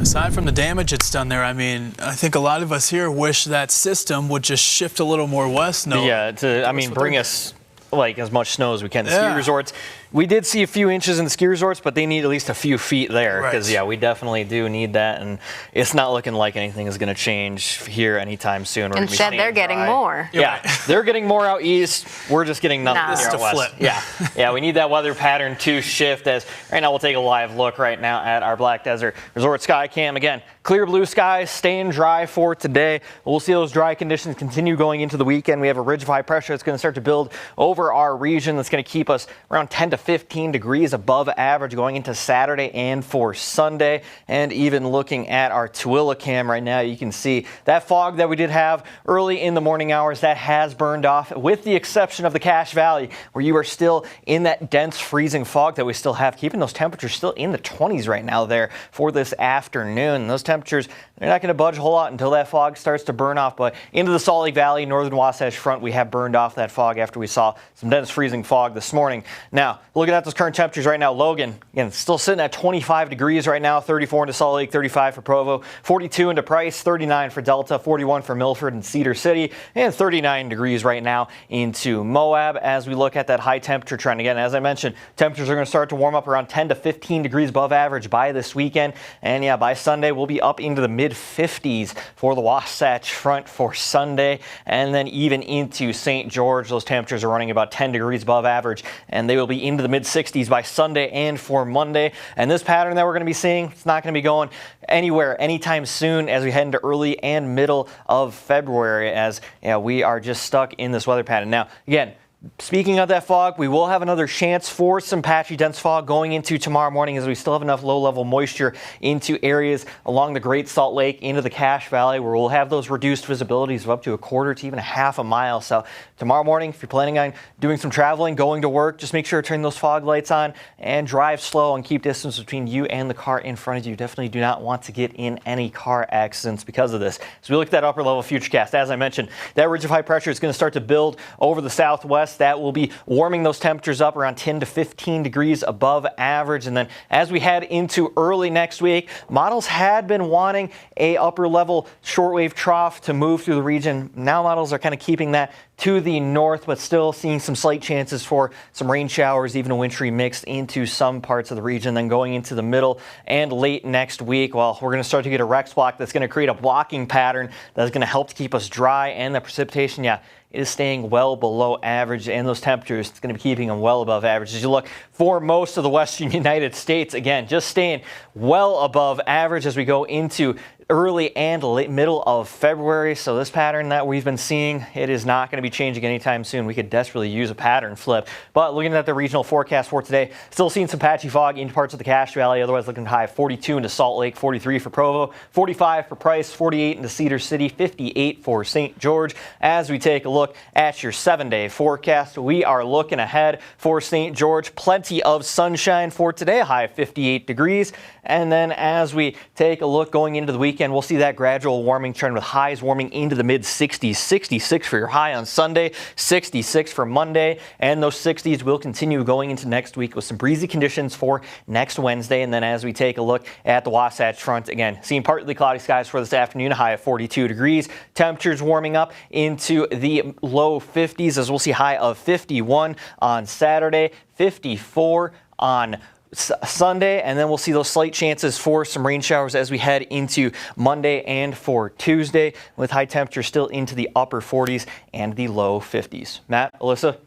aside from the damage it's done there, I mean, I think a lot of us here wish that system would just shift a little more west. Yeah, bring us like as much snow as we can. The ski resorts, we did see a few inches in the ski resorts, but they need at least a few feet there because, we definitely do need that. And it's not looking like anything is going to change here anytime soon. Instead, they're getting more. Yeah, they're getting more out east. We're just getting nothing here out west. Flip. Yeah, we need that weather pattern to shift. As right now, we'll take a live look right now at our Black Desert Resort Sky Cam. Again, clear blue skies, staying dry for today. We'll see those dry conditions continue going into the weekend. We have a ridge of high pressure that's going to start to build over our region. That's going to keep us around 10 to 15 degrees above average going into Saturday and for Sunday. And even looking at our Tooele cam right now, you can see that fog that we did have early in the morning hours, that has burned off, with the exception of the Cache Valley, where you are still in that dense freezing fog that we still have, keeping those temperatures still in the 20s right now there for this afternoon. Those temperatures, they're not going to budge a whole lot until that fog starts to burn off. But into the Salt Lake Valley, northern Wasatch Front, we have burned off that fog after we saw some dense freezing fog this morning. Now, looking at those current temperatures right now, Logan, again, still sitting at 25 degrees right now, 34 into Salt Lake, 35 for Provo, 42 into Price, 39 for Delta, 41 for Milford and Cedar City, and 39 degrees right now into Moab. As we look at that high temperature trend, again, as I mentioned, temperatures are going to start to warm up around 10 to 15 degrees above average by this weekend. And yeah, by Sunday, we'll be up into the mid-50s for the Wasatch Front for Sunday. And then even into St. George, those temperatures are running about 10 degrees above average, and they will be into the mid-60s by Sunday and for Monday. And this pattern that we're going to be seeing, it's not going to be going anywhere anytime soon as we head into early and middle of February, as we are just stuck in this weather pattern. Now, again, speaking of that fog, we will have another chance for some patchy dense fog going into tomorrow morning, as we still have enough low-level moisture into areas along the Great Salt Lake, into the Cache Valley, where we'll have those reduced visibilities of up to a quarter to even a half a mile. So tomorrow morning, if you're planning on doing some traveling, going to work, just make sure to turn those fog lights on and drive slow and keep distance between you and the car in front of you. Definitely do not want to get in any car accidents because of this. So we look at that upper level futurecast. As I mentioned, that ridge of high pressure is going to start to build over the southwest. That will be warming those temperatures up around 10 to 15 degrees above average. And then as we head into early next week, models had been wanting a upper level shortwave trough to move through the region. Now models are kind of keeping that to the north, but still seeing some slight chances for some rain showers, even a wintry mix into some parts of the region. Then going into the middle and late next week, well, we're going to start to get a Rex block that's going to create a blocking pattern that's going to help to keep us dry, and the precipitation, is staying well below average, and those temperatures, it's going to be keeping them well above average. As you look for most of the western United States, again, just staying well above average as we go into early and late middle of February. So this pattern that we've been seeing, it is not going to be changing anytime soon. We could desperately use a pattern flip. But looking at the regional forecast for today, still seeing some patchy fog in parts of the Cache Valley. Otherwise looking high 42 into Salt Lake, 43 for Provo, 45 for Price, 48 into Cedar City, 58 for St. George. As we take a look at your 7-day forecast, we are looking ahead for St. George. Plenty of sunshine for today, a high of 58 degrees. And then as we take a look going into the weekend, we'll see that gradual warming trend with highs warming into the mid-60s. 66 for your high on Sunday, 66 for Monday, and those 60s will continue going into next week with some breezy conditions for next Wednesday. And then as we take a look at the Wasatch Front, again, seeing partly cloudy skies for this afternoon, a high of 42 degrees. Temperatures warming up into the low 50s, as we'll see high of 51 on Saturday, 54 on Sunday, and then we'll see those slight chances for some rain showers as we head into Monday and for Tuesday, with high temperatures still into the upper 40s and the low 50s. Matt, Alyssa?